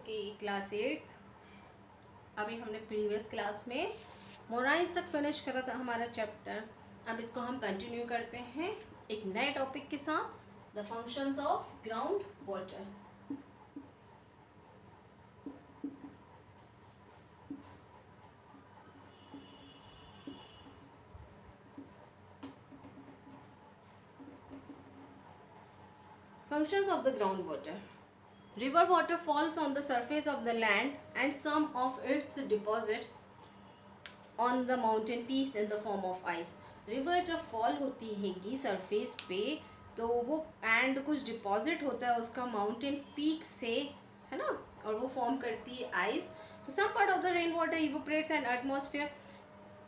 Okay class 8। अभी हमने previous class में मोराइज तक फिनिश करा था हमारा चैप्टर। अब इसको हम कंटिन्यू करते हैं एक नए टॉपिक के साथ, the functions of ground water. Functions of the groundwater. River water falls on the surface of the land and some of its deposit on the mountain peaks in the form of ice. River जब fall होती हैगी surface पे तो वो and कुछ deposit होता है उसका माउंटेन पीक से, है ना, और वो फॉर्म करती है आइस। तो some part of the rain water evaporates and atmosphere.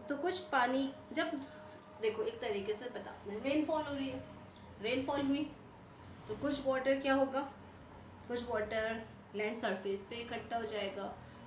तो कुछ पानी जब देखो एक तरीके से बताते हैं, रेनफॉल हो रही है, रेनफॉल हुई तो कुछ वाटर क्या होगा, कुछ वाटर लैंड सरफेस पे इकट्ठा हो जाएगा,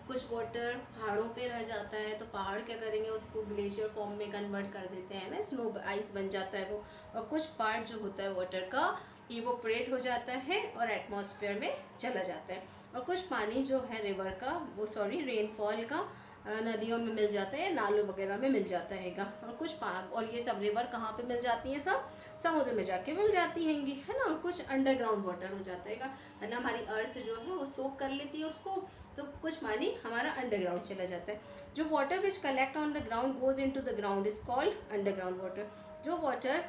कुछ वाटर पहाड़ों पे रह जाता है तो पहाड़ क्या करेंगे, उसको ग्लेशियर फॉर्म में कन्वर्ट कर देते हैं ना, स्नो आइस बन जाता है वो। और कुछ पार्ट जो होता है वाटर का इवोपरेट हो जाता है और एटमॉस्फेयर में चला जाता है। और कुछ पानी जो है रिवर का वो रेनफॉल का नदियों में मिल जाता है, नालों वगैरह में मिल जाता हैगा। और कुछ और ये सब रिवर कहाँ पे मिल जाती हैं, सब समुद्र में जाके मिल जाती हैंगी, है ना। और कुछ अंडरग्राउंड वाटर हो जाता हैगा, है ना, हमारी अर्थ जो है वो सोक कर लेती है उसको, तो कुछ पानी हमारा अंडरग्राउंड चला जाता है। जो water which collect on the ground goes into the ground is called underground water. जो वाटर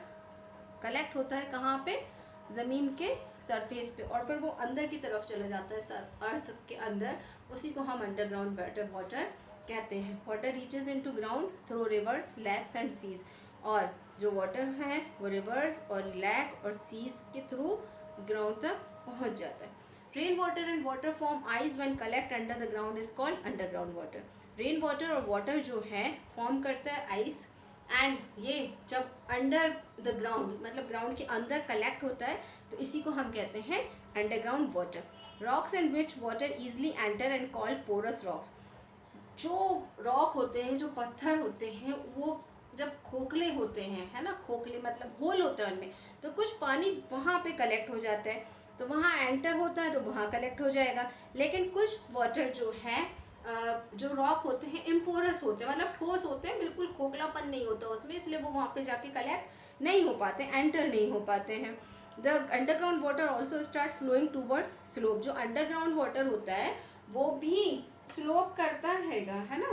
कलेक्ट होता है कहाँ पे, ज़मीन के सरफेस पे, और फिर वो अंदर की तरफ चला जाता है अर्थ के अंदर, उसी को हम अंडरग्राउंड वाटर कहते हैं। Water reaches into ground through rivers, lakes and seas. और जो वाटर है वो रिवर्स और लैक और सीज के थ्रू ग्राउंड तक पहुंच जाता है। Rain water and water form ice when collect under the ground is called underground water. Rain water और वाटर जो है फॉर्म करता है आइस, एंड ये जब अंडर द ग्राउंड मतलब ग्राउंड के अंदर कलेक्ट होता है तो इसी को हम कहते हैं underground water. Rocks in which water easily enter and called porous rocks. जो रॉक होते हैं, जो पत्थर होते हैं, वो जब खोखले होते हैं, है ना, खोखले मतलब होल होता है उनमें, तो कुछ पानी वहाँ पे कलेक्ट हो जाता है, तो वहाँ एंटर होता है तो वहाँ कलेक्ट हो जाएगा। लेकिन कुछ वाटर जो है जो रॉक होते हैं इम्पोरस होते हैं, मतलब ठोस होते हैं, बिल्कुल खोखलापन नहीं होता उसमें, इसलिए वो वहाँ पे जाके कलेक्ट नहीं हो पाते, एंटर नहीं हो पाते हैं। The underground water also start flowing towards slope. जो अंडरग्राउंड वाटर होता है वो भी स्लोप करता है ना।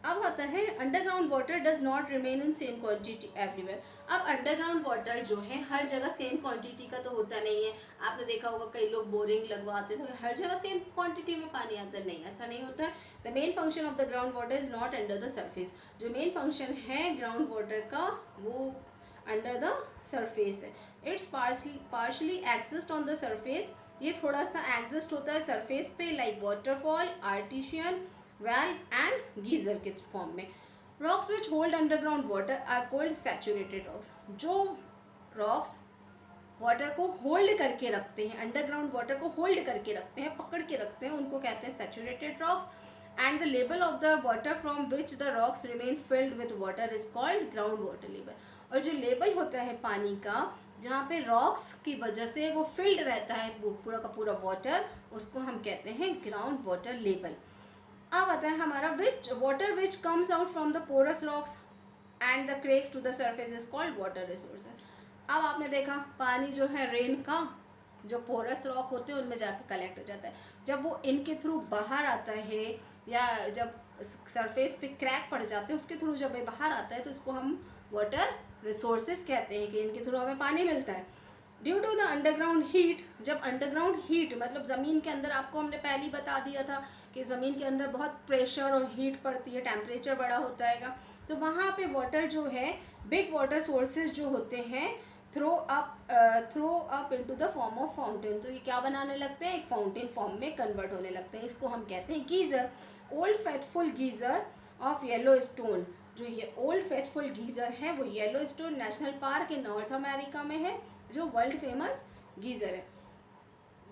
अब आता है underground water does not remain in same quantity everywhere. अब अंडरग्राउंड वाटर जो है हर जगह सेम क्वांटिटी का तो होता नहीं है। आपने देखा होगा कई लोग बोरिंग लगवाते हैं तो हर जगह सेम क्वांटिटी में पानी आता नहीं, ऐसा नहीं होता है। The main function of the ground water is not under the surface. जो मेन फंक्शन है ग्राउंड वाटर का वो अंडर द सरफेस है। It's partially exist on the surface. ये थोड़ा सा एग्जिस्ट होता है सरफेस पे, like waterfall, artesian well and geyser के फॉर्म में। Rocks which hold underground water are called saturated rocks. जो रॉक्स वाटर को होल्ड करके रखते हैं, अंडरग्राउंड वाटर को होल्ड करके रखते हैं, पकड़ के रखते हैं, उनको कहते हैं saturated rocks. And the level of the water from which the rocks remain filled with water is called ground water level. और जो लेवल होता है पानी का जहाँ पे रॉक्स की वजह से वो फिल्ड रहता है पूरा का पूरा वाटर, उसको हम कहते हैं ग्राउंड वाटर लेवल। अब आता है हमारा water which comes out from the porous rocks and the cracks to the surface is called water resources. अब आपने देखा पानी जो है रेन का जो पोरस रॉक होते हैं उनमें जाकर कलेक्ट हो जाता है, जब वो इनके थ्रू बाहर आता है या जब सरफेस पे क्रैक पड़ जाते हैं उसके थ्रू जब ये बाहर आता है तो इसको हम वाटर रिसोर्सेज कहते हैं कि इनके थ्रू हमें पानी मिलता है। Due to the underground heat, जब अंडरग्राउंड हीट मतलब ज़मीन के अंदर, आपको हमने पहले ही बता दिया था कि ज़मीन के अंदर बहुत प्रेशर और हीट पड़ती है, टेम्परेचर बड़ा होता है, तो वहाँ पे वाटर जो है बिग वाटर सोर्सेज जो होते हैं throw up into the form of fountain, तो ये क्या बनाने लगते हैं, एक फाउंटेन फॉर्म में कन्वर्ट होने लगते हैं। इसको हम कहते हैं geyser. Old faithful geyser of yellow stone. जो ये ओल्ड फेथफुल गीज़र है वो येलो स्टोन नेशनल पार्क इन नॉर्थ अमेरिका में है, जो वर्ल्ड फेमस गीज़र है।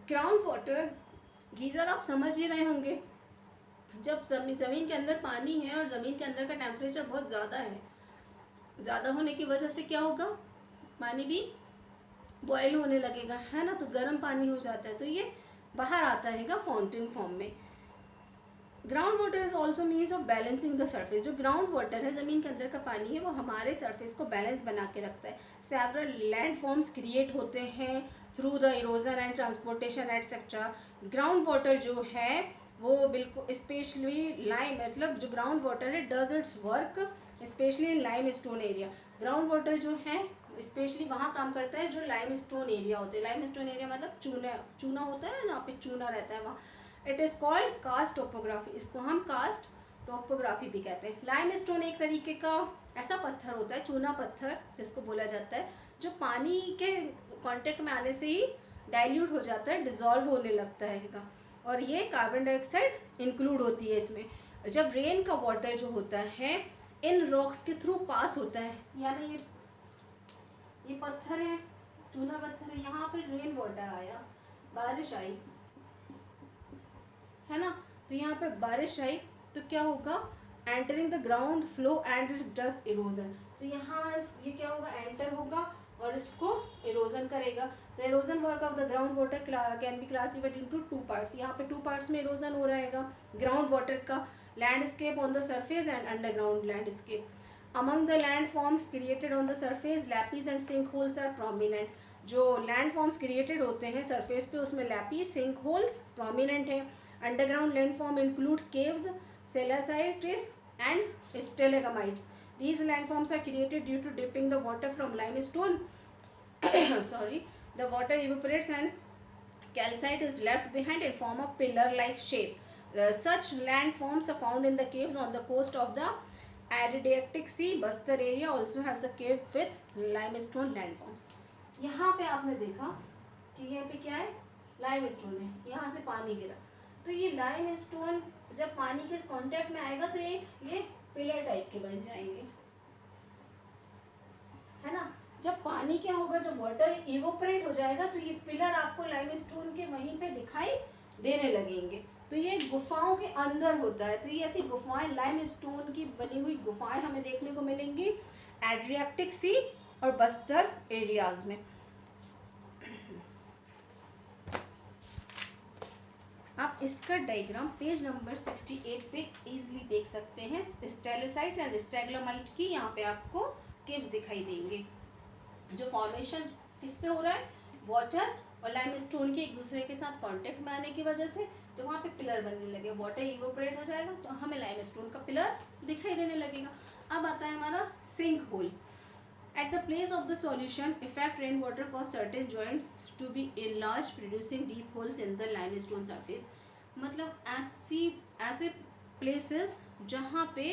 ग्राउंड वाटर गीज़र आप समझ ही रहे होंगे, जब ज़मीन के अंदर पानी है और ज़मीन के अंदर का टेम्परेचर बहुत ज़्यादा है, ज़्यादा होने की वजह से क्या होगा, पानी भी बॉयल होने लगेगा, है ना, तो गर्म पानी हो जाता है। तो ये बाहर आता है फाउंटेन फॉर्म में। Ground water is also means of balancing the surface. जो ग्राउंड वाटर है, ज़मीन के अंदर का पानी है, वो हमारे सर्फेस को बैलेंस बना के रखता है। सेवरल लैंड फॉर्म्स क्रिएट होते हैं through the erosion and transportation etcetera. Ground water जो है वो बिल्कुल स्पेशली लाइम, मतलब जो ग्राउंड वाटर है does it's work specially in lime stone area. Ground water जो है स्पेशली वहाँ काम करता है जो लाइम स्टोन एरिया होते हैं। लाइम स्टोन एरिया मतलब चूना होता है ना, जहाँ पे चूना रहता है वहाँ। It is called karst topography, इसको हम कास्ट टोपोग्राफी भी कहते हैं। लाइम स्टोन एक तरीके का ऐसा पत्थर होता है, चूना पत्थर जिसको बोला जाता है, जो पानी के कांटेक्ट में आने से ही डाइल्यूट हो जाता है, डिजॉल्व होने लगता है। और ये कार्बन डाइऑक्साइड इंक्लूड होती है इसमें। जब रेन का वाटर जो होता है इन रॉक्स के थ्रू पास होता है, यानी ये पत्थर है, चूना पत्थर है, यहाँ पे रेन वाटर आया, बारिश आई है ना, तो यहाँ पे बारिश आई तो क्या होगा, entering the ground flow and it's dust erosion. तो यहाँ ये क्या होगा, एंटर होगा और इसको इरोजन करेगा। The erosion work of the ground water can be classified into 2 parts. यहाँ पे 2 पार्ट्स में इरोजन हो रहेगा ग्राउंड वाटर का, landscape on the surface and underground landscape. Among the land forms created on the surface lapies and sink holes are prominent. जो land forms created होते हैं surface पे, उसमें लैपीज सिंक होल्स प्रोमिनेंट है। Underground landform include caves, stalactites and stalagmites. These landforms are created due to dipping the water from limestone. Sorry, the water evaporates and calcite is left behind and form a pillar-like shape. Such landforms are found in the caves on the coast of the Adriatic Sea. Bastar area also has a cave with limestone landforms. यहाँ पे आपने देखा कि यहाँ पे क्या है, limestone है, यहाँ से पानी गिरा, तो ये लाइमस्टोन जब पानी के कांटेक्ट में आएगा तो ये पिलर टाइप के बन जाएंगे, है ना। जब पानी क्या होगा, जब वाटर इवोपरेट हो जाएगा तो ये पिलर आपको लाइमस्टोन के वहीं पे दिखाई देने लगेंगे। तो ये गुफाओं के अंदर होता है। तो ये ऐसी गुफाएं, लाइमस्टोन की बनी हुई गुफाएं हमें देखने को मिलेंगी एड्रियाटिक सी और बस्तर एरियाज में। आप इसका डायग्राम पेज नंबर 68 पे इजीली देख सकते हैं। स्टेलेसाइट एंड स्टैग्लोमाइट की यहाँ पे आपको केव्स दिखाई देंगे। जो फॉर्मेशन किससे हो रहा है, वाटर और लाइमस्टोन के एक दूसरे के साथ कांटेक्ट में आने की वजह से, तो वहाँ पे पिलर बनने लगे। वाटर इवोपरेट हो जाएगा तो हमें लाइमस्टोन का पिलर दिखाई देने लगेगा। अब आता है हमारा sink hole. At the place of the solution, effect rainwater cause certain joints to be enlarged, producing deep holes in the limestone surface. मतलब ऐसे places जहाँ पे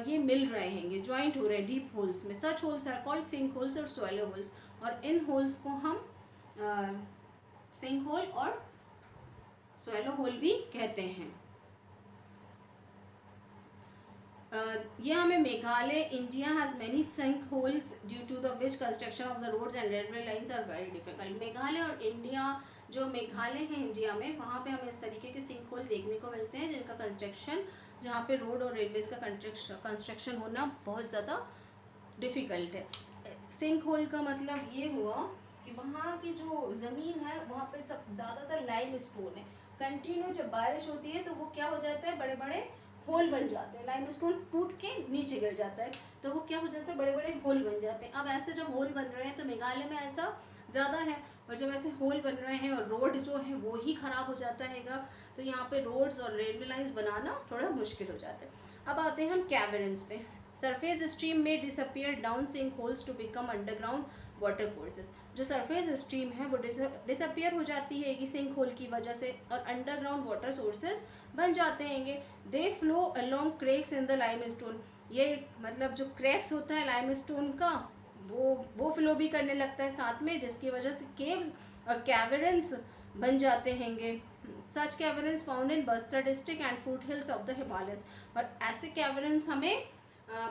ये मिल रहे हैं, ज्वाइंट हो रहे हैं डीप होल्स में। Such holes are called sink holes और स्वैलो होल्स। और इन होल्स को हम सिंक होल और स्वैलो होल भी कहते हैं। ये हमें Meghalaya, India has many sink holes due to the which construction of the roads and railway lines are very difficult. Meghalaya और इंडिया, जो मेघालय है इंडिया में, वहाँ पे हमें इस तरीके के सिंक होल देखने को मिलते हैं जिनका कंस्ट्रक्शन, जहाँ पे रोड और रेलवेज़ का कंस्ट्रक्शन होना बहुत ज़्यादा डिफ़िकल्ट है। सिंक होल का मतलब ये हुआ कि वहाँ की जो ज़मीन है वहाँ पे सब ज़्यादातर लाइम स्टोन है। कंटिन्यू जब बारिश होती है तो वो क्या हो जाता है, बड़े बड़े होल बन जाते हैं, लाइमस्टोन टूट के नीचे गिर जाता है तो वो क्या हो जाता है, बड़े बड़े होल बन जाते हैं। अब ऐसे जब होल बन रहे हैं तो मेघालय में ऐसा ज़्यादा है, और जब ऐसे होल बन रहे हैं और रोड जो है वो ही ख़राब हो जाता हैगा, तो यहाँ पे रोड्स और रेलवे लाइंस बनाना थोड़ा मुश्किल हो जाता है। अब आते हैं हम कैवर्न्स पे। सरफेस स्ट्रीम में disappear down sink holes to become underground water courses. जो सरफेस स्ट्रीम है वो डिसअपियर हो जाती है कि सिंक होल की वजह से, और अंडरग्राउंड वाटर सोर्सेज बन जाते हैं। They flow along cracks in the limestone. ये मतलब जो क्रैक्स होता है लाइमस्टोन का वो फ्लो भी करने लगता है साथ में, जिसकी वजह से केव्स और कैवर्न्स बन जाते हैंगे। Such caverns found in Bastar district and foot hills of the Himalayas. और ऐसे कैवर्न्स हमें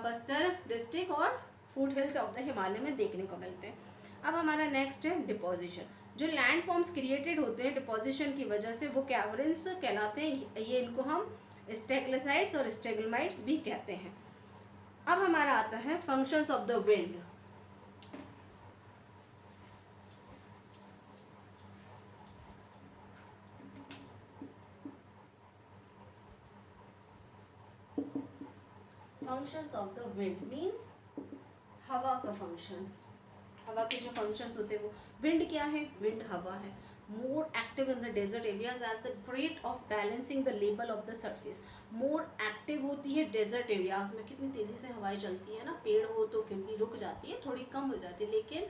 बस्तर डिस्ट्रिक्ट और foot hills of the Himalaya में देखने को मिलते हैं। अब हमारा नेक्स्ट है डिपोजिशन। जो लैंड फॉर्म्स क्रिएटेड होते हैं डिपोजिशन की वजह से वो कैवर्न्स कहलाते हैं। ये इनको हम स्टेग्लेसाइट्स और स्टेग्लमाइट्स भी कहते हैं। अब हमारा आता है functions of the wind. Functions of the wind means हवा का फंक्शन, हवा के जो फंक्शंस होते हैं वो, विंड क्या है, विंड हवा है, more active in the desert areas as the great of balancing the level of the surface. More active होती है डेजर्ट एरियाज में, कितनी तेज़ी से हवाएं चलती है ना, पेड़ हो तो फिर भी रुक जाती है, थोड़ी कम हो जाती है, लेकिन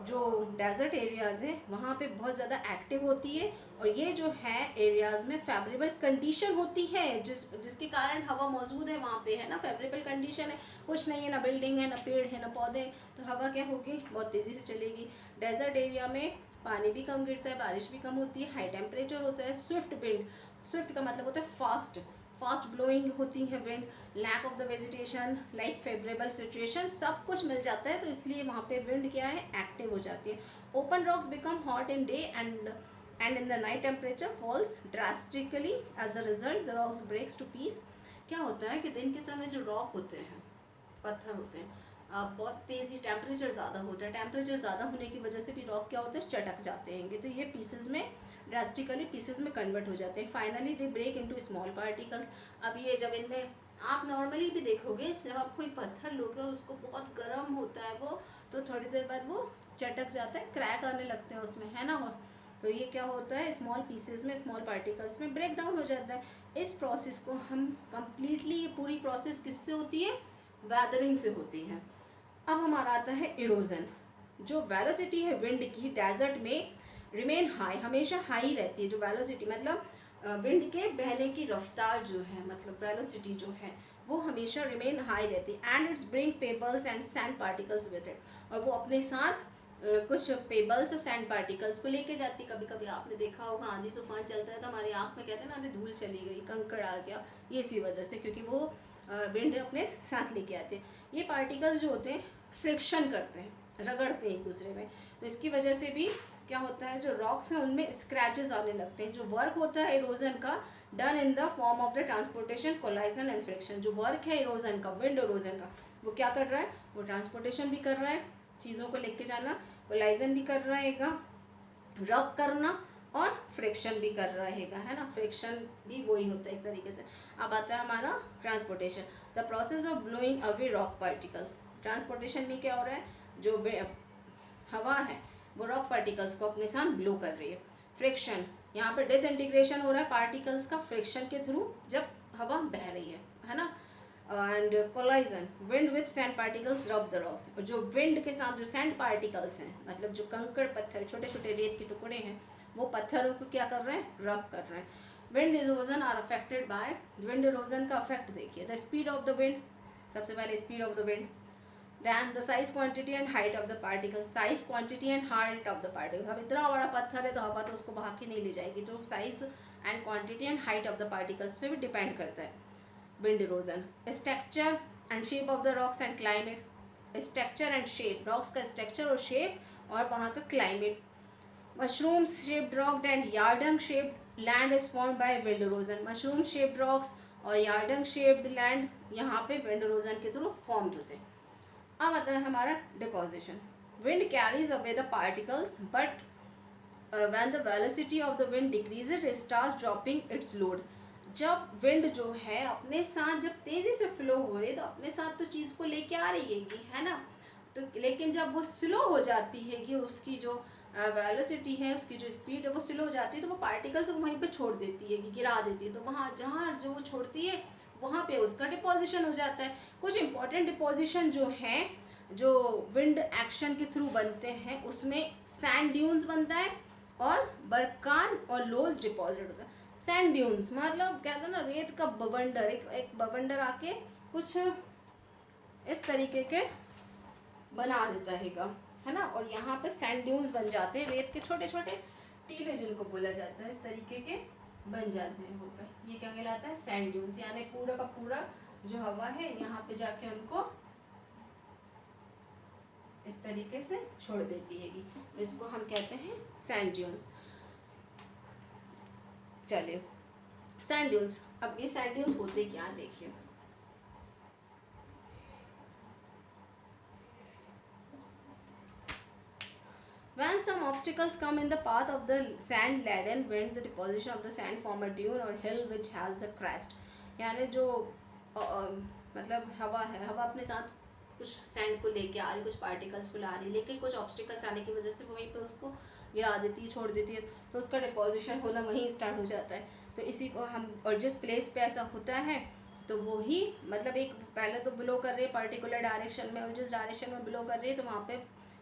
जो डेजर्ट एरियाज़ हैं वहाँ पे बहुत ज़्यादा एक्टिव होती है, और ये जो है एरियाज़ में फेवरेबल कंडीशन होती है, जिसके कारण हवा मौजूद है वहाँ पे, है ना, फेवरेबल कंडीशन है, कुछ नहीं है, ना बिल्डिंग है, ना पेड़ है, ना पौधे, तो हवा क्या होगी, बहुत तेज़ी से चलेगी। डेजर्ट एरिया में पानी भी कम गिरता है, बारिश भी कम होती है, हाई टेम्परेचर होता है, स्विफ्ट विंड, स्विफ्ट का मतलब होता है फास्ट, फास्ट ब्लोइंग होती है wind, lack of the vegetation, like favourable situation, सब कुछ मिल जाता है, तो इसलिए वहाँ पे विंड क्या है, एक्टिव हो जाती है। Open rocks become hot in day and in the night temperature falls drastically, as a result the rocks breaks to piece. क्या होता है कि दिन के समय जो रॉक होते हैं, पत्थर होते हैं, बहुत तेज़ी टेम्परेचर ज़्यादा होता है, टेम्परेचर ज़्यादा होने की वजह से भी रॉक क्या होते हैं, चटक जाते हैं, तो ये पीसेज में ड्रास्टिकली पीसेज में कन्वर्ट हो जाते हैं। Finally they break into small particles. अब ये जब इनमें आप नॉर्मली भी देखोगे, जब आप कोई पत्थर लोगे और उसको बहुत गर्म होता है वो, तो थोड़ी देर बाद वो चटक जाता है, क्रैक आने लगते हैं उसमें, है ना, तो ये क्या होता है, स्मॉल पीसेज में, स्मॉल पार्टिकल्स में ब्रेक डाउन हो जाता है। इस प्रोसेस को हम कम्प्लीटली, ये पूरी प्रोसेस किससे होती है, वेदरिंग से होती है। अब हमारा आता है इरोजन। जो वेलोसिटी है विंड की डेजर्ट में रिमेन हाई, हमेशा हाई रहती है, जो वेलोसिटी मतलब विंड के बहने की रफ्तार जो है, मतलब वेलोसिटी जो है वो हमेशा रिमेन हाई रहती है, and it's bring pebbles and sand particles with it, और वो अपने साथ कुछ पेबल्स और सैंड पार्टिकल्स को लेके जाती। कभी कभी आपने देखा होगा आंधी तूफान चलता है तो हमारी आँख में कहते हैं ना, अरे धूल चली गई, कंकड़ आ गया, ये इसी वजह से, क्योंकि वो विंड अपने साथ लेके आते हैं। ये पार्टिकल्स जो होते हैं फ्रिक्शन करते हैं, रगड़ते हैं एक दूसरे में, तो इसकी वजह से भी क्या होता है, जो रॉक्स हैं उनमें स्क्रैचेस आने लगते हैं। जो वर्क होता है इरोजन का, done in the form of the transportation, collision and friction. जो वर्क है इरोजन का, विंड इरोजन का, वो क्या कर रहा है, वो ट्रांसपोर्टेशन भी कर रहा है, चीज़ों को लेके जाना, कोलाइजन भी कर रहेगा, रब करना, और फ्रिक्शन भी कर रहेगा, है ना, फ्रिक्शन भी वही होता है एक तरीके से। अब आता है हमारा transportation, the process of blowing away rock particles. Transportation में क्या हो रहा है, जो हवा है वो रॉक पार्टिकल्स को अपने साथ ब्लो कर रही है। फ्रिक्शन, यहाँ पे डिसइंटीग्रेशन हो रहा है पार्टिकल्स का फ्रिक्शन के थ्रू जब हवा बह रही है ना। And collision, wind with sand particles रब द रॉक्स। और जो विंड के साथ जो सैंड पार्टिकल्स हैं, मतलब जो कंकड़ पत्थर, छोटे छोटे रेत के टुकड़े हैं, वो पत्थरों को क्या कर रहे हैं, रब कर रहे हैं। Wind erosion are affected by, wind erosion का अफेक्ट देखिए, the speed of the wind, सबसे पहले speed of the wind, then the size, quantity and height of the particles, size, quantity and height of the particles। अब इतना बड़ा पत्थर है तो हवा तो उसको बहा के नहीं ले जाएगी, तो size and quantity and height of the particles पे भी डिपेंड करता है wind erosion. Structure and shape of the rocks and climate, structure and shape, rocks का स्ट्रक्चर और शेप, और वहाँ का climate. Mushroom shaped rock and yardang shaped land is formed by wind erosion. Mushroom shaped rocks और yardang shaped land यहाँ पे wind erosion के through formed होते हैं। अब आता है हमारा deposition. Wind carries away the particles, but when the velocity of the wind decreases it starts dropping it's load. जब विंड जो है अपने साथ जब तेज़ी से फ्लो हो रही है तो अपने साथ तो चीज़ को लेके आ रही है ना, तो लेकिन जब वो स्लो हो जाती है कि उसकी जो वेलोसिटी है, उसकी जो स्पीड है वो स्लो हो जाती है, तो वो पार्टिकल्स को वहीं पे छोड़ देती है, कि गिरा देती है, तो वहाँ जहाँ जो वो छोड़ती है वहाँ पे उसका डिपोजिशन हो जाता है। कुछ इंपॉर्टेंट डिपोजिशन जो हैं, जो विंड एक्शन के थ्रू बनते हैं, उसमें सैंड ड्यून्स बनता है और बरकान और लोज डिपॉजिट होता है। सैंड ड्यून्स मतलब कहते हैं ना, रेत का बवंडर, एक बवंडर आके कुछ इस तरीके के बना देता है ना, और यहाँ पे सैंड ड्यून्स बन जाते हैं, रेत के छोटे छोटे टीले जिनको बोला जाता है, इस तरीके के बन जाते हैं वहाँ पे। ये क्या कहलाता है, सैंड ड्यून्स, यानी पूरा का पूरा जो हवा है यहाँ पे जाके उनको इस तरीके से छोड़ देती है, तो इसको हम कहते हैं सैंड ड्यून्स। चलिए सैंड ड्यून्स, अब ये सैंड ड्यून्स होते क्या देखिए। When some obstacles come in the path of the sand-laden wind, the deposition of the sand form a dune or hill which has the crest। यानी जो मतलब हवा है, हवा अपने साथ कुछ सैंड को लेके आ रही, कुछ पार्टिकल्स को ला रही, लेकिन कुछ ऑब्स्टिकल्स आने की वजह से वो वहीं पे उसको गिरा देती है, छोड़ देती है, तो उसका डिपोजिशन होना वहीं स्टार्ट हो जाता है। तो इसी को हम, और जिस प्लेस पे ऐसा होता है तो वो ही मतलब एक पहले तो ब्लो कर रही है पर्टिकुलर डायरेक्शन में, और जिस डायरेक्शन में ब्लो कर रही है तो वहाँ पे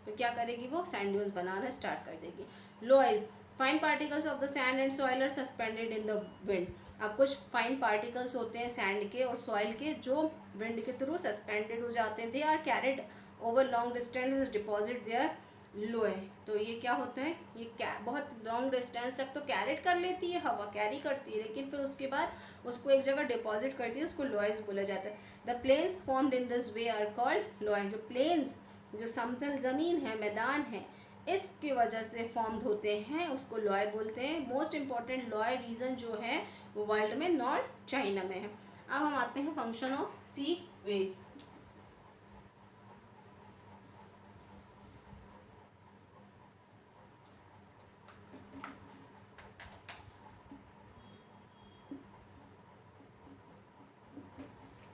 तो क्या करेगी, वो सैंड ड्यूज बनाना स्टार्ट कर देगी। Loess, fine particles of the sand and soil are suspended in the wind. अब कुछ फाइन पार्टिकल्स होते हैं सैंड के और सॉइल के जो विंड के थ्रू सस्पेंडेड हो जाते हैं। They are carried over long distance deposit there loess. तो ये क्या होता है, ये बहुत लॉन्ग डिस्टेंस तक तो कैरिड कर लेती है, हवा कैरी करती है, लेकिन फिर उसके बाद उसको एक जगह डिपॉजिट करती है, उसको लोइज बोला जाता है। The plains formed in this way are called loess. जो प्लेन्स, जो समतल ज़मीन है, मैदान है, इसकी वजह से फॉर्म्ड होते हैं, उसको लॉय बोलते हैं। मोस्ट इंपॉर्टेंट लॉय रीजन जो है वो वर्ल्ड में नॉर्थ चाइना में है। अब हम आते हैं function of sea waves.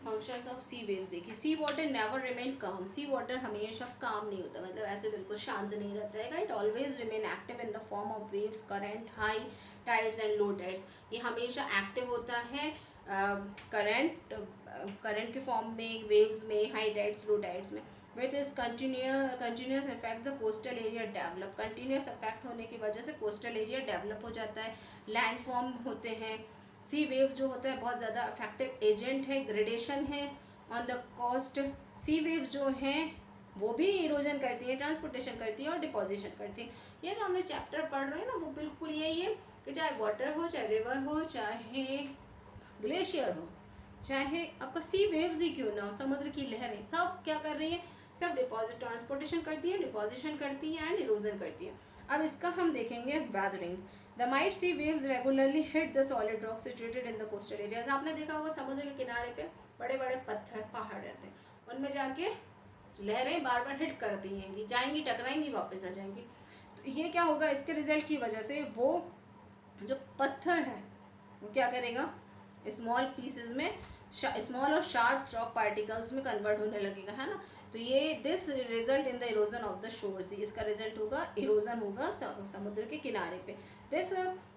Functions of sea waves देखिए। सी वाटर नेवर रिमेन काम। सी वाटर हमेशा काम नहीं होता, मतलब ऐसे बिल्कुल शांत नहीं रहता है। It always remain active in the form of waves, current, high tides and low tides. ये हमेशा एक्टिव होता है करंट के फॉर्म में, वेव्स में, हाई टाइड्स, लो टाइड्स में। With is continuous effect the coastal area develop. Continuous effect होने की वजह से कोस्टल एरिया डेवलप हो जाता है, लैंड फॉर्म होते हैं। सी वेव्स जो होता है बहुत ज़्यादा अफेक्टिव एजेंट है, ग्रेडेशन है on the coast. Sea waves जो हैं वो भी इरोजन करती हैं, ट्रांसपोर्टेशन करती हैं और डिपोजिशन करती हैं। ये जो हमने चैप्टर पढ़ रहे हैं ना वो बिल्कुल यही है कि चाहे वाटर हो, चाहे रिवर हो, चाहे ग्लेशियर हो, चाहे आपका सी वेव्स ही क्यों ना हो, समुद्र की लहरें, सब क्या कर रही हैं, सब डिपॉजिट, ट्रांसपोर्टेशन करती हैं, डिपोजिशन करती हैं एंड इरोजन करती हैं। अब इसका हम देखेंगे weathering. The might see waves regularly hit the solid rock situated in the coastal areas. आपने देखा होगा समुद्र के किनारे पे बड़े बड़े पत्थर, पहाड़ रहते हैं, उनमें जाके लहरें बार बार हिट करती हैं, कि जाएंगी, टकराएंगी, वापस आ जाएंगी। तो ये क्या होगा, इसके रिजल्ट की वजह से वो जो पत्थर है वो क्या करेगा, स्मॉल पीसेस में, स्मॉल और शार्प रॉक पार्टिकल्स में कन्वर्ट होने लगेगा, है ना। तो ये this result in the erosion of the shore sea. इसका रिजल्ट होगा इरोजन होगा समुद्र के किनारे पे। This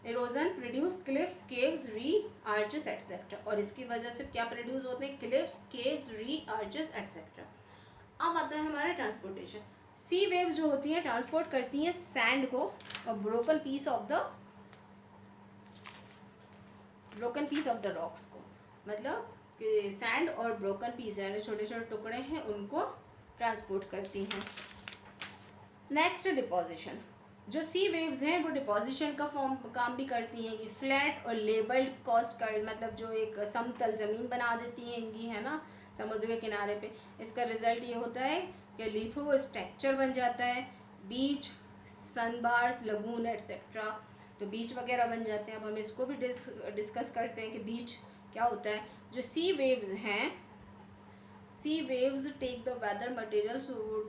erosion produce Cliff, caves, री, आर्चेस एटसेट्रा। और इसकी वजह से क्या प्रोड्यूस होते हैं, क्लिफ्स, केव्स, री, आर्चेस एटसेट्रा। अब आता है हमारा ट्रांसपोर्टेशन। सी वेव्स जो होती हैं ट्रांसपोर्ट करती हैं सैंड को और broken piece of the rocks को, मतलब कि सैंड और ब्रोकन पीस यानी छोटे छोटे टुकड़े हैं उनको ट्रांसपोर्ट करती हैं। Next deposition. जो सी वेव्स हैं वो डिपोजिशन का काम भी करती हैं, कि फ्लैट और लेबल्ड कॉस्ट कर, मतलब जो एक समतल ज़मीन बना देती हैंगी, है ना, समुद्र के किनारे पे। इसका रिजल्ट ये होता है कि लिथो स्ट्रक्चर बन जाता है, बीच, सनबार्स, लगून एटसेट्रा। तो बीच वगैरह बन जाते हैं। अब हम इसको भी डिस्कस करते हैं कि बीच क्या होता है। जो सी वेव्स हैं, sea waves take the weather material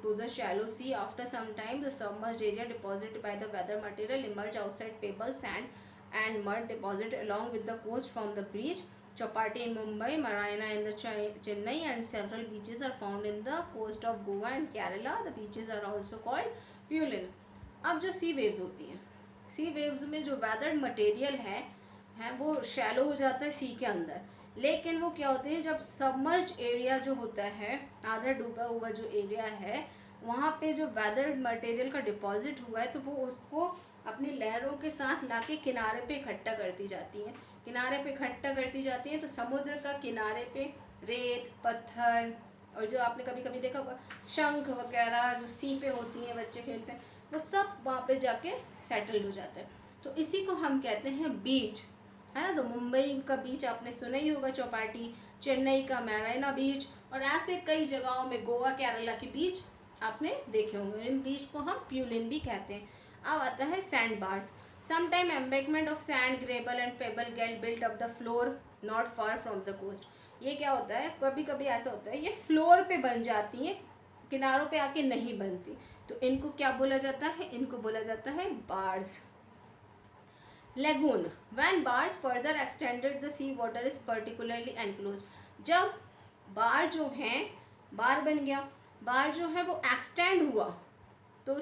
to the shallow sea. After some time the submerged area deposited by the weather material emerge outside pebble, sand and mud deposit along with the coast from the breach. Chapati in Mumbai, Marina in the Chennai, and several beaches are found in the coast of Goa and Kerala. The beaches are also called Pulin. अब जो sea waves होती हैं, sea waves में जो weather material है वो shallow हो जाता है सी के अंदर, लेकिन वो क्या होते हैं, जब सबमर्ज्ड एरिया जो होता है, आधा डूबा हुआ जो एरिया है, वहाँ पे जो वेदर मटेरियल का डिपॉजिट हुआ है तो वो उसको अपनी लहरों के साथ लाके किनारे पे इकट्ठा करती जाती हैं, किनारे पे इकट्ठा करती जाती हैं। तो समुद्र का किनारे पे रेत, पत्थर, और जो आपने कभी कभी देखा होगा शंख वगैरह जो सी पे होती हैं, बच्चे खेलते हैं, वो सब वहाँ पे जाके सेटल हो जाता है। तो इसी को हम कहते हैं बीच, है ना। तो मुंबई का बीच आपने सुना ही होगा, चौपाटी, चेन्नई का मैराइना बीच, और ऐसे कई जगहों में गोवा, केरला के बीच आपने देखे होंगे। इन बीच को हम प्यूलिन भी कहते हैं। अब आता है sand bars. Sometime embankment of sand, gravel and pebble get built up the floor not far from the coast. ये क्या होता है, कभी कभी ऐसा होता है ये फ्लोर पे बन जाती हैं, किनारों पे आके नहीं बनती, तो इनको क्या बोला जाता है, इनको बोला जाता है bars. Lagoon. When bars further extended, the sea water is particularly enclosed. जब बार जो है, बार बन गया, बार जो है वो एक्सटेंड हुआ, तो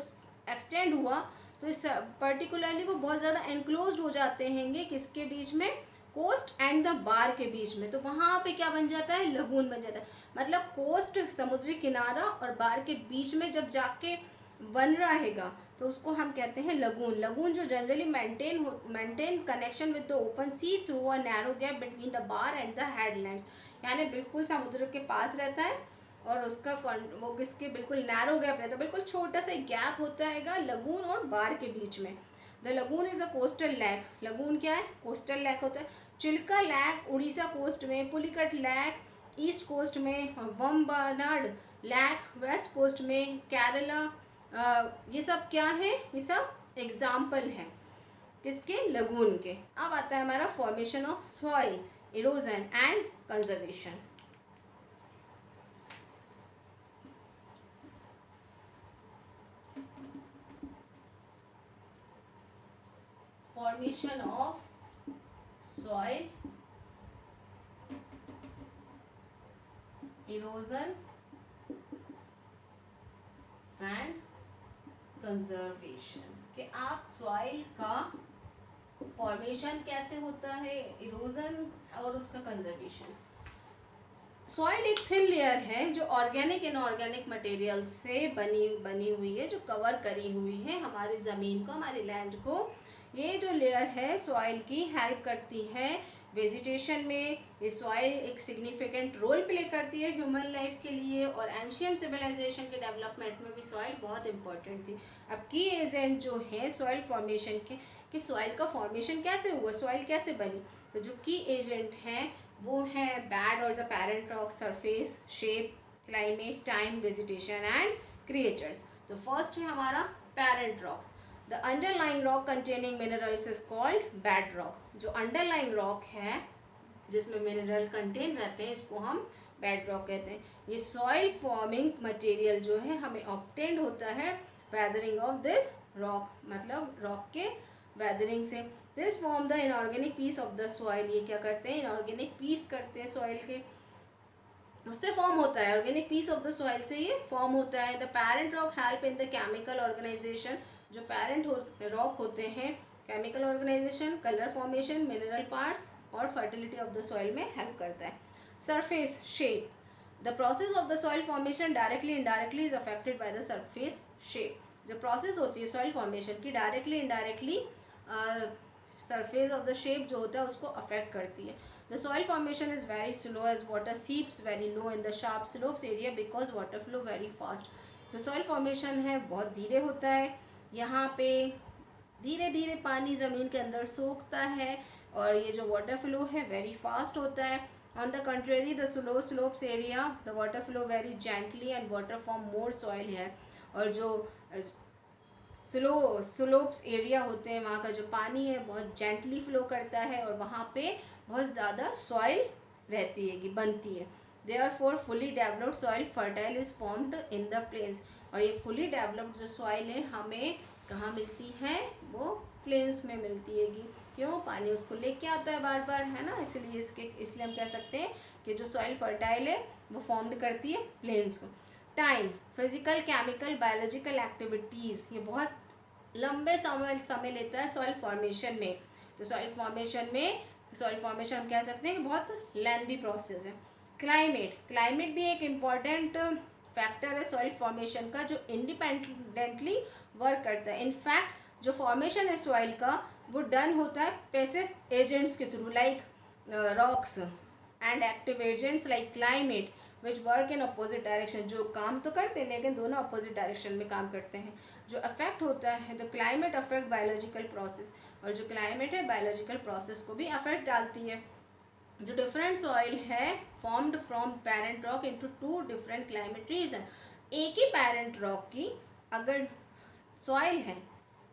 एक्सटेंड हुआ तो इस पर्टिकुलरली वो बहुत ज़्यादा एनक्लोज्ड हो जाते हैंगे किसके बीच में, कोस्ट एंड द बार के बीच में, तो वहाँ पे क्या बन जाता है, लगून बन जाता है। मतलब कोस्ट समुद्री किनारा और बार के बीच में जब जाके बन रहेगा तो उसको हम कहते हैं लगून। लगून जो generally maintain connection with the open sea through a narrow gap between the bar and the headlands, यानी बिल्कुल समुद्र के पास रहता है और उसका वो किसके बिल्कुल नैरो गैप रहता है, बिल्कुल छोटा सा गैप होता है लगून और बार के बीच में। The lagoon is a coastal lake, lagoon क्या है, कोस्टल लैक होता है। चिल्का लैक उड़ीसा कोस्ट में, पुलिकट लैक ईस्ट कोस्ट में, वम्बानाड लैक वेस्ट कोस्ट में, केरला, ये सब क्या है, ये सब एग्जाम्पल हैं किसके, लगून के। अब आता है हमारा formation of soil, erosion and conservation. Formation of soil, erosion and conservation, कि आप सॉइल का फॉर्मेशन कैसे होता है, इरोजन और उसका कंजर्वेशन। सॉइल एक थिन लेयर है जो ऑर्गेनिक इनऑर्गेनिक मटेरियल से बनी हुई है, जो कवर करी हुई है हमारी ज़मीन को, हमारी लैंड को। ये जो लेयर है सॉइल की हेल्प करती है वेजिटेशन में। ये सॉइल एक सिग्निफिकेंट रोल प्ले करती है ह्यूमन लाइफ के लिए, और एंशियंट सिविलाइजेशन के डेवलपमेंट में भी सॉइल बहुत इंपॉर्टेंट थी। अब की एजेंट जो है सॉइल फॉर्मेशन के, कि सॉइल का फॉर्मेशन कैसे हुआ, सॉइल कैसे बनी, तो जो की एजेंट हैं वो है बैड और the parent rock, surface, shape, climate, time, vegetation and creatures. तो फर्स्ट है हमारा parent rocks. The underlying rock containing minerals is called bed rock. जो अंडरलाइंग रॉक है जिसमें मिनरल कंटेन रहते हैं, इसको हम बेड रॉक कहते हैं। ये सॉइल फॉर्मिंग मटेरियल जो है हमें ऑब्टेन्ड होता है वेदरिंग ऑफ दिस रॉक, मतलब रॉक के वेदरिंग से। This form the inorganic piece of the soil, ये क्या करते हैं, इनऑर्गेनिक पीस करते हैं सॉइल के, उससे फॉर्म होता है, organic piece of the soil से ये फॉर्म होता है। The parent rock help in the chemical organization, जो पेरेंट रॉक होते हैं chemical organization, colour formation, mineral parts और फर्टिलिटी ऑफ द सॉइल में हेल्प करता है। Surface shape, the process of the soil formation directly indirectly is affected by the surface shape. जो process होती है सॉइल फॉर्मेशन की directly indirectly surface of the shape जो होता है उसको अफेक्ट करती है। The soil formation is very slow as water seeps very low in the sharp slopes area because water flow very fast. तो सॉइल फॉर्मेशन है बहुत धीरे होता है, यहाँ पे धीरे धीरे पानी ज़मीन के अंदर सोखता है, और ये जो वाटर फ्लो है वेरी फास्ट होता है। On the contrary the slow slopes area the water flow very gently and water form more soil है, और जो स्लोप्स एरिया होते हैं वहाँ का जो पानी है बहुत जेंटली फ्लो करता है, और वहाँ पे बहुत ज़्यादा सॉइल रहती है, बनती है। Therefore fully developed soil fertile is formed in the plains, और ये fully developed जो soil है हमें कहाँ मिलती है, वो प्लेन्स में मिलती हैगी। क्यों, पानी उसको लेके आता है बार बार, है ना, इसलिए हम कह सकते हैं कि जो सॉइल फर्टाइल है वो फॉर्म्ड करती है प्लेन्स को। Time, physical, chemical, biological activities, ये बहुत लंबे समय लेता है सॉइल फॉर्मेशन में। तो सॉइल फॉर्मेशन हम कह सकते हैं कि बहुत लेंथी प्रोसेस है। क्लाइमेट भी एक इम्पॉर्टेंट फैक्टर है सॉइल फॉर्मेशन का, जो इंडिपेंडेंटली वर्क करता है। इनफैक्ट जो फॉर्मेशन है सॉइल का वो डन होता है पैसिव एजेंट्स के through, like rocks, and active agents like climate which work in opposite direction, जो काम तो करते हैं लेकिन दोनों अपोजिट डायरेक्शन में काम करते हैं। जो अफेक्ट होता है तो क्लाइमेट अफेक्ट बायोलॉजिकल प्रोसेस, और जो क्लाइमेट है बायोलॉजिकल प्रोसेस को भी अफेक्ट डालती है। जो डिफरेंट सॉइल है formed from parent rock into two different climate reason. एक ही पेरेंट रॉक की अगर सॉइल है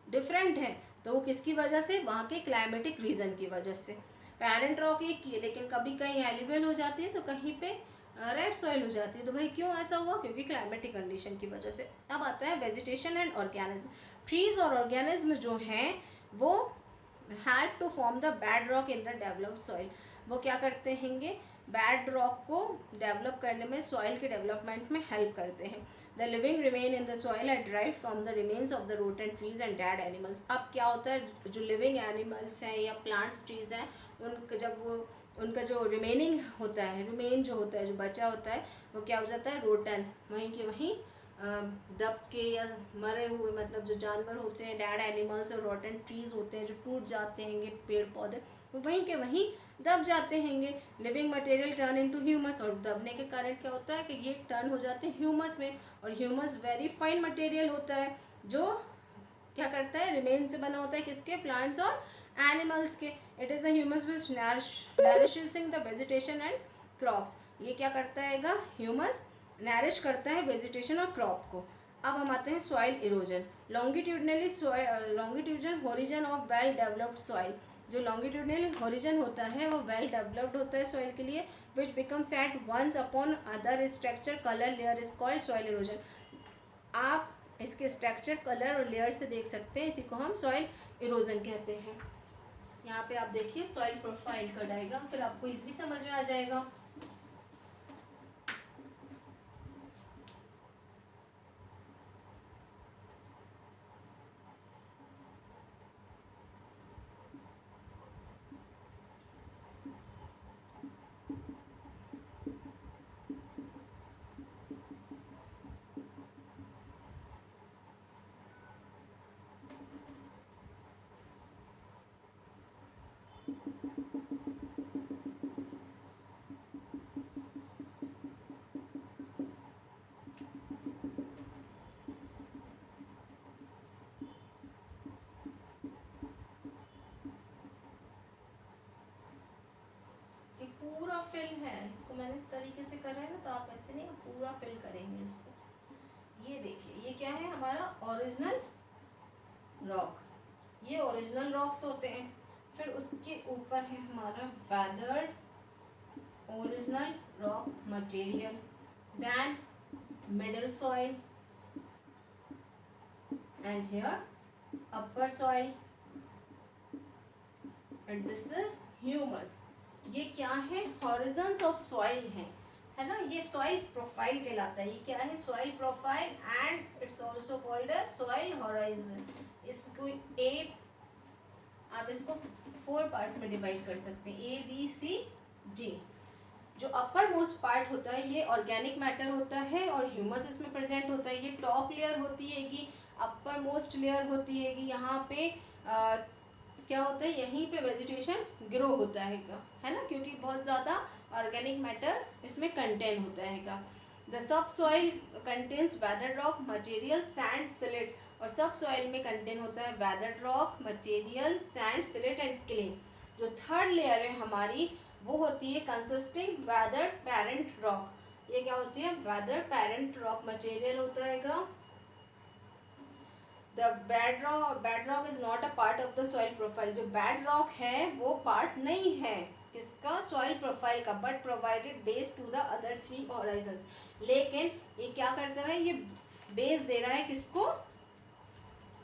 डिफरेंट है तो वो किसकी वजह से, वहाँ के क्लाइमेटिक रीजन की वजह से। पेरेंट रॉक एक ही है लेकिन कभी कहीं एलिवेल हो जाती है तो कहीं पे रेड सॉइल हो जाती है, तो भाई क्यों ऐसा हुआ, क्योंकि क्लाइमेटिक कंडीशन की वजह से। अब आता है वेजिटेशन एंड ऑर्गेनिज्म। ट्रीज और ऑर्गेनिज्म जो हैं वो help to form the bed rock in the developed soil. वो क्या करते हैंगे, बैड रॉक को डेवलप करने में, सॉइल के डेवलपमेंट में हेल्प करते हैं। The living remain in the soil are drive from the remains of the root and trees and dead animals. अब क्या होता है, जो लिविंग एनिमल्स हैं या प्लांट्स, ट्रीज हैं, उनका जब वो उनका जो रिमेनिंग होता है, रिमेन जो होता है, जो बचा होता है, वो क्या हो जाता है, रोटन, वहीं के वहीं दब के या मरे हुए, मतलब जो जानवर होते हैं, डेड एनिमल्स और रोटन ट्रीज होते हैं जो टूट जाते हैं, पेड़ पौधे, वो वहीं के वहीं दब जाते हैंगे। Living material turn into humus, और दबने के कारण क्या होता है कि ये टर्न हो जाते हैं ह्यूमस में, और ह्यूमस वेरी फाइन मटेरियल होता है जो क्या करता है, रिमेन से बना होता है, किसके, प्लांट्स और एनिमल्स के। It is a humus which nourishing the vegetation and crops. ये क्या करता है, ह्यूमस नरिश करता है वेजिटेशन और क्रॉप को। अब हम आते हैं soil erosion. Longitudinal horizon of well developed soil. जो लॉन्गिट्यूडनल होरिजन होता है वो वेल डेवलप्ड होता है सॉइल के लिए, which becomes at once upon other structure colour layer is called soil erosion. आप इसके स्ट्रक्चर, कलर और लेयर से देख सकते हैं, इसी को हम सॉइल इरोजन कहते हैं। यहाँ पे आप देखिए सॉइल प्रोफाइल का डायग्राम, फिर आपको इजीली समझ में आ जाएगा। पूरा फिल है, इसको मैंने इस तरीके से करा है ना, तो आप ऐसे नहीं, पूरा फिल करेंगे इसको। ये देखिए, ये क्या है, हमारा ओरिजिनल रॉक, ये ओरिजिनल रॉक्स होते हैं। फिर उसके ऊपर है हमारा weathered original rock material, then middle soil, and here upper soil, and this is humus. ये क्या है, हॉरिजन्स ऑफ सॉइल है ना, ये सॉइल प्रोफाइल कहलाता है। ये क्या है, soil profile, and it's also called as soil horizon. इसको आप इसको 4 पार्ट्स में डिवाइड कर सकते हैं, A B C D। जो अपर मोस्ट पार्ट होता है ये ऑर्गेनिक मैटर होता है और ह्यूमस इसमें प्रेजेंट होता है। ये टॉप लेयर होती है कि अपर मोस्ट लेयर होती है कि यहाँ पे क्या होता है, यहीं पे वेजिटेशन ग्रो होता है ना, क्योंकि बहुत ज़्यादा ऑर्गेनिक मैटर इसमें कंटेन होता है। The sub soil contains weathered rock material sand silt, और सब सॉइल में कंटेन होता है weathered rock material sand silt and clay. जो थर्ड लेयर है हमारी वो होती है कंसिस्टिंग वेदर्ड पेरेंट रॉक। ये क्या होती है, वेदर्ड पेरेंट रॉक मटेरियल होता है। The bedrock is not a part of the soil profile। जो bedrock है वो पार्ट नहीं है किसका, सॉइल प्रोफाइल का, but provided base to the other 3 horizons. लेकिन ये क्या करता है, ये बेस दे रहा है किसको,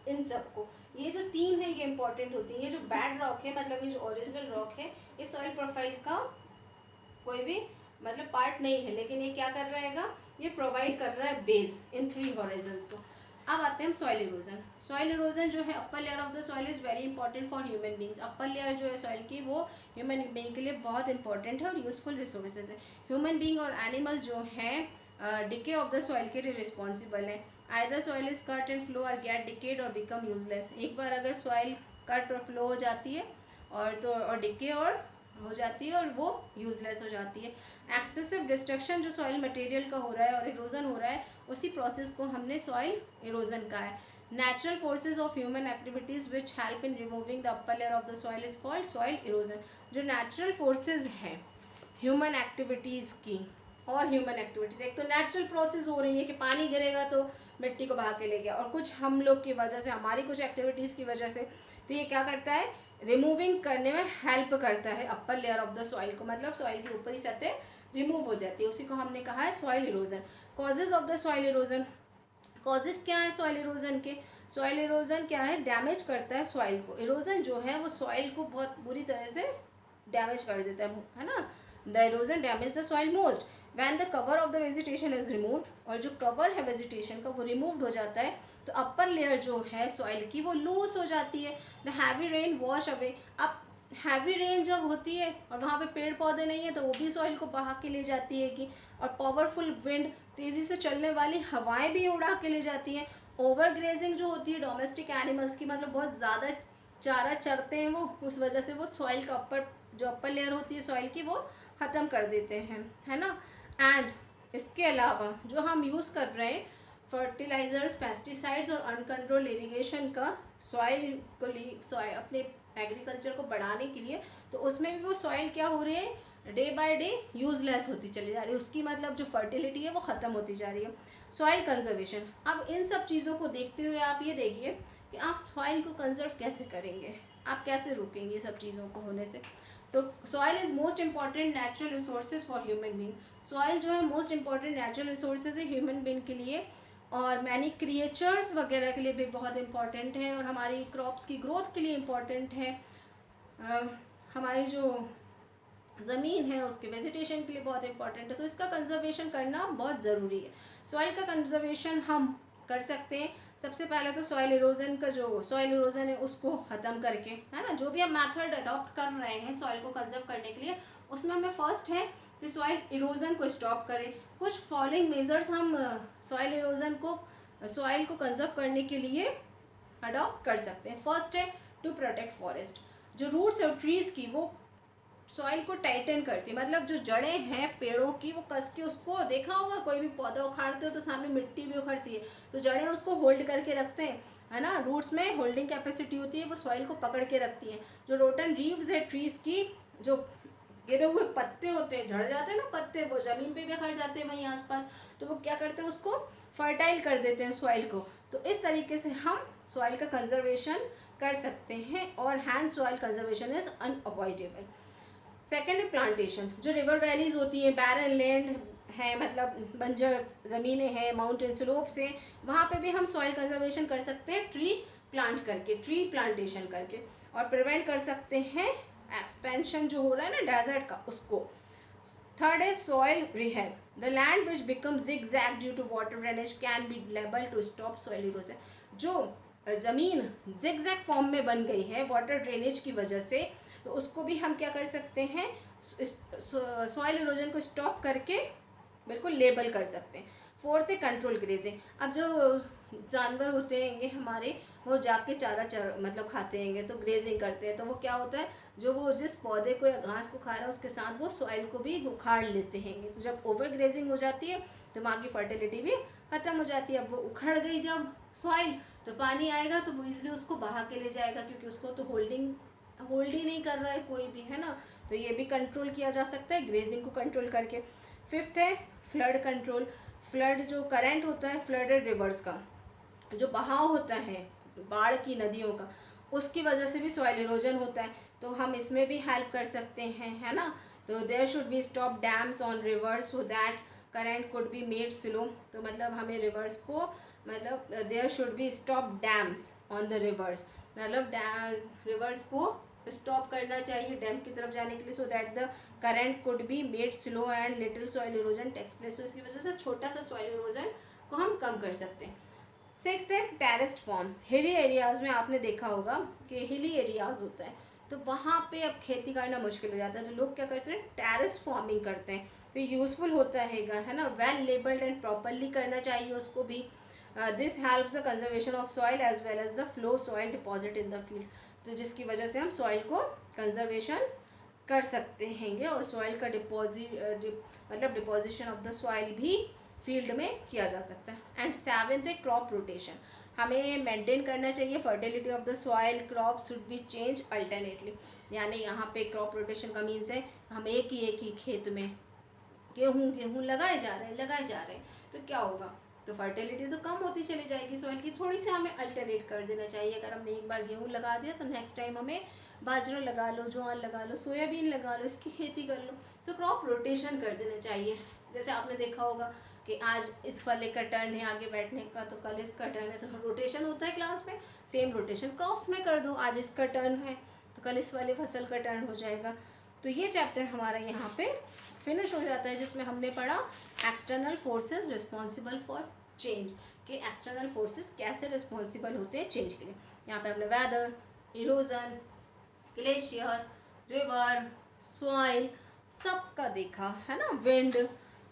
इन सबको। ये जो 3 है ये इंपॉर्टेंट होती है। ये जो बेड रॉक है, मतलब ये जो ओरिजिनल रॉक है, ये सॉइल प्रोफाइल का कोई भी मतलब पार्ट नहीं है, लेकिन ये क्या कर रहेगा, ये प्रोवाइड कर रहा है बेस इन 3 होराइजन्स को। अब आते हैं हम सॉइल इरोजन। सॉइल इरोजन जो है, upper layer of the soil is very important for human beings. Upper layer जो है सॉइल की वो ह्यूमन बींग के लिए बहुत इंपॉर्टेंट है और यूजफुल रिसोर्सेज है। ह्यूमन बींग और एनिमल जो हैं डिके ऑफ द सॉइल के लिए रिस्पॉन्सिबल है। Either soil is cut and flow और गेट डिकेड और बिकम यूजलेस। एक बार अगर सॉइल कट और फ्लो हो जाती है और डिके और हो जाती है और वो यूजलेस हो जाती है। एक्सेसिव डिस्ट्रक्शन जो सॉइल मटेरियल का हो रहा है और इरोजन हो रहा है, उसी प्रोसेस को हमने सॉइल इरोजन कहा है। Natural forces of human activities which help in removing the upper layer of the soil is called soil erosion. जो नेचुरल फोर्सेज हैं ह्यूमन एक्टिविटीज़ की, और ह्यूमन एक्टिविटीज़, एक तो नेचुरल प्रोसेस हो रही है कि पानी गिरेगा तो मिट्टी को बहा के ले गया, और कुछ हम लोग की वजह से, हमारी कुछ एक्टिविटीज़ की वजह से, तो ये क्या करता है, रिमूविंग करने में हेल्प करता है upper layer of the soil को, मतलब सॉइल की ऊपरी सतह रिमूव हो जाती है, उसी को हमने कहा है soil erosion. Causes of the soil erosion, causes क्या है सॉइल इरोजन के, सॉइल इरोजन क्या है, डैमेज करता है सॉइल को। इरोजन जो है वो सॉइल को बहुत बुरी तरह से डैमेज कर देता है ना, the erosion damage the soil most when the cover of the vegetation is removed, और जो कवर है वेजिटेशन का वो रिमूव्ड हो जाता है तो अपर लेयर जो है सॉइल की वो लूज हो जाती है। The heavy rain wash away, अब हैवी रेन जब होती है और वहाँ पे पेड़ पौधे नहीं है तो वो भी सॉइल को बहा के ले जाती है कि, और पावरफुल विंड, तेज़ी से चलने वाली हवाएं भी उड़ा के ले जाती हैं। ओवर ग्रेजिंग जो होती है डोमेस्टिक एनिमल्स की, मतलब बहुत ज़्यादा चारा चरते हैं वो, उस वजह से वो सॉइल का अपर लेयर होती है सॉइल की वो ख़त्म कर देते हैं, है ना। एंड इसके अलावा जो हम यूज़ कर रहे हैं फर्टिलाइजर्स, पेस्टिसाइड्स और अनकंट्रोल इरिगेशन का सॉइल को अपने एग्रीकल्चर को बढ़ाने के लिए, तो उसमें भी वो सॉइल क्या हो रही है, डे बाय डे यूजलेस होती चली जा रही है, उसकी मतलब जो फर्टिलिटी है वो ख़त्म होती जा रही है। सॉइल कंजर्वेशन, अब इन सब चीज़ों को देखते हुए आप ये देखिए कि आप सॉइल को कंजर्व कैसे करेंगे, आप कैसे रोकेंगे ये सब चीज़ों को होने से। तो soil is most important natural resources for human being, soil जो है मोस्ट इंपॉर्टेंट नेचुरल रिसोर्सेज है ह्यूमन बीइंग के लिए, और मैनी क्रिएचर्स वगैरह के लिए भी बहुत इंपॉर्टेंट है, और हमारी क्रॉप्स की ग्रोथ के लिए इम्पॉर्टेंट है, हमारी जो ज़मीन है उसके वेजिटेशन के लिए बहुत इंपॉर्टेंट है। तो इसका कंजर्वेशन करना बहुत ज़रूरी है। सॉइल का कंजर्वेशन हम कर सकते हैं सबसे पहले तो सॉइल इरोजन का, जो सॉइल इरोजन है उसको ख़त्म करके, है ना, जो भी हम मेथड अडॉप्ट कर रहे हैं सॉइल को कंजर्व करने के लिए, उसमें हमें फर्स्ट है कि सॉइल इरोजन को स्टॉप करें। कुछ फॉलोइंग मेजर्स हम सॉइल को कंजर्व करने के लिए अडॉप्ट कर सकते हैं। फर्स्ट है टू प्रोटेक्ट फॉरेस्ट, जो रूट्स और ट्रीज़ की वो सॉइल को टाइटन करती है, मतलब जो जड़ें हैं पेड़ों की वो कस के, उसको देखा होगा कोई भी पौधा उखाड़ते हो तो सामने मिट्टी भी उखड़ती है, तो जड़ें उसको होल्ड करके रखते हैं, है ना, रूट्स में होल्डिंग कैपेसिटी होती है, वो सॉइल को पकड़ के रखती हैं। जो रोटन लीव्स है ट्रीज़ की, जो गिरे हुए पत्ते होते हैं, झड़ जाते हैं ना पत्ते, वो ज़मीन पे भी खड़ जाते हैं वहीं आसपास, तो वो क्या करते हैं उसको फर्टाइल कर देते हैं सॉइल को। तो इस तरीके से हम सॉइल का कंजर्वेशन कर सकते हैं, और hand soil conservation is unavoidable. Second है प्लांटेशन, जो रिवर वैलीज होती हैं, बैरन लैंड है, मतलब बंजर ज़मीनें हैं, माउंटेन स्लोप्स हैं, वहाँ पे भी हम सॉइल कंजर्वेशन कर सकते हैं ट्री प्लांट करके, ट्री प्लांटेशन करके, और प्रिवेंट कर सकते हैं एक्सपेंशन जो हो रहा है ना डेजर्ट का, उसको। थर्ड है soil rehab, the land which become zigzag due to water drainage can be लेबल टू स्टॉप सॉइल इरोजन, जो ज़मीन zigzag फॉर्म में बन गई है वाटर ड्रेनेज की वजह से, तो उसको भी हम क्या कर सकते हैं, सॉइल इरोजन को स्टॉप करके बिल्कुल लेबल कर सकते हैं। फोर्थ है कंट्रोल ग्रेजिंग, अब जो जानवर होते हैंगे हमारे, वो जाके चारा मतलब खाते हैंगे, तो ग्रेजिंग करते हैं, तो वो क्या होता है, जो वो जिस पौधे को या घास को खा रहा है उसके साथ वो सॉइल को भी उखाड़ लेते हैंगे, तो जब ओवर ग्रेजिंग हो जाती है तो वहाँ की फर्टिलिटी भी ख़त्म हो जाती है। अब वो उखड़ गई जब सॉइल, तो पानी आएगा तो वो इसलिए उसको बहा के ले जाएगा, क्योंकि उसको तो होल्ड ही नहीं कर रहा है कोई भी, है ना, तो ये भी कंट्रोल किया जा सकता है ग्रेजिंग को कंट्रोल करके। फिफ्थ है फ्लड कंट्रोल, फ्लड जो करंट होता है फ्लडेड रिवर्स का, जो बहाव होता है बाढ़ की नदियों का, उसकी वजह से भी सॉइल इरोजन होता है, तो हम इसमें भी हेल्प कर सकते हैं, है ना। तो there should be stop dams on rivers so that current could be made slow, तो मतलब हमें रिवर्स को, मतलब there should be stop dams on the rivers, मतलब रिवर्स को स्टॉप करना चाहिए डैम की तरफ जाने के लिए, so that the current could be made slow and little soil erosion takes place, तो इसकी वजह से छोटा सा सॉइल इरोजन को हम कम कर सकते हैं। सिक्स्थ है टेरेस्ड फॉर्म, हिली एरियाज़ में आपने देखा होगा कि हिली एरियाज़ होता है, तो वहाँ पे अब खेती करना मुश्किल हो जाता है, तो लोग क्या करते हैं टेरेस फार्मिंग करते हैं, तो यूज़फुल होता है ना, वेल लेबल्ड एंड प्रॉपरली करना चाहिए उसको भी। This helps the conservation of soil as well as the flow soil deposit in the field, तो जिसकी वजह से हम सॉइल को कंजर्वेशन कर सकते हैं, और सॉइल का मतलब डिपोजिशन ऑफ द सॉइल भी फील्ड में किया जा सकता है। एंड सेवेंथ है क्रॉप रोटेशन, हमें मेंटेन करना चाहिए fertility of the soil, crop should be change alternately, यानी यहाँ पे क्रॉप रोटेशन का मीन्स है हम एक ही खेत में गेहूँ लगाए जा रहे हैं, तो क्या होगा, तो फर्टिलिटी तो कम होती चली जाएगी सॉइल की, थोड़ी सी हमें अल्टरनेट कर देना चाहिए। अगर हमने एक बार गेहूँ लगा दिया तो नेक्स्ट टाइम हमें बाजरा लगा लो, ज्वार लगा लो, सोयाबीन लगा लो, इसकी खेती कर लो, तो क्रॉप रोटेशन कर देना चाहिए। जैसे आपने देखा होगा कि आज इस वाले का टर्न है आगे बैठने का, तो कल इसका टर्न है, तो रोटेशन होता है क्लास में, सेम रोटेशन क्रॉप्स में कर दो, आज इसका टर्न है तो कल इस वाले फसल का टर्न हो जाएगा। तो ये चैप्टर हमारा यहाँ पे फिनिश हो जाता है, जिसमें हमने पढ़ा external forces responsible for change, कि एक्सटर्नल फोर्सेस कैसे रिस्पॉन्सिबल होते हैं चेंज के लिए। यहाँ पे हमने weather, erosion, glacier, river, soil सबका देखा है ना, विंड,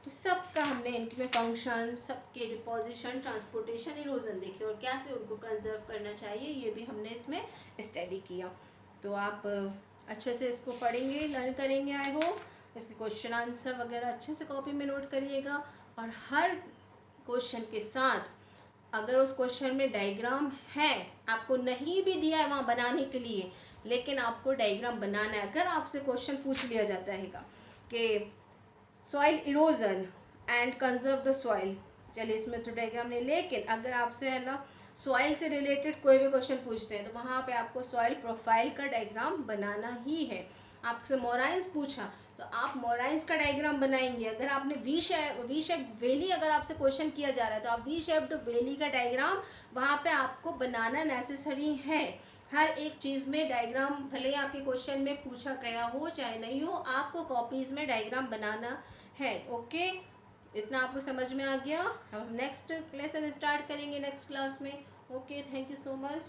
तो सबका हमने इनके फंक्शन, सबके डिपोजिशन, ट्रांसपोर्टेशन, इरोजन देखे और कैसे उनको कंजर्व करना चाहिए, ये भी हमने इसमें स्टडी किया। तो आप अच्छे से इसको पढ़ेंगे, लर्न करेंगे आई होप। इसके क्वेश्चन आंसर वगैरह अच्छे से कॉपी में नोट करिएगा, और हर क्वेश्चन के साथ अगर उस क्वेश्चन में डायग्राम है, आपको नहीं भी दिया है वहाँ बनाने के लिए, लेकिन आपको डायग्राम बनाना है। अगर आपसे क्वेश्चन पूछ लिया जाता है कि soil erosion and conserve the soil, चलिए इसमें तो डायग्राम नहीं, लेकिन अगर आपसे है ना सॉइल से रिलेटेड कोई भी क्वेश्चन पूछते हैं, तो वहाँ पे आपको सॉइल प्रोफाइल का डायग्राम बनाना ही है। आपसे मोराइंस पूछा तो आप मोराइंस का डायग्राम बनाएंगे। अगर आपने वी शेप वेली अगर आपसे क्वेश्चन किया जा रहा है, तो आप वी शेप्ड वेली का डायग्राम वहाँ पे आपको बनाना नेसेसरी है। हर एक चीज़ में डायग्राम, भले ही आपके क्वेश्चन में पूछा गया हो चाहे नहीं हो, आपको कॉपीज़ में डायग्राम बनाना है। ओके, इतना आपको समझ में आ गया। हम नेक्स्ट लेसन स्टार्ट करेंगे नेक्स्ट क्लास में। Okay, thank you so much.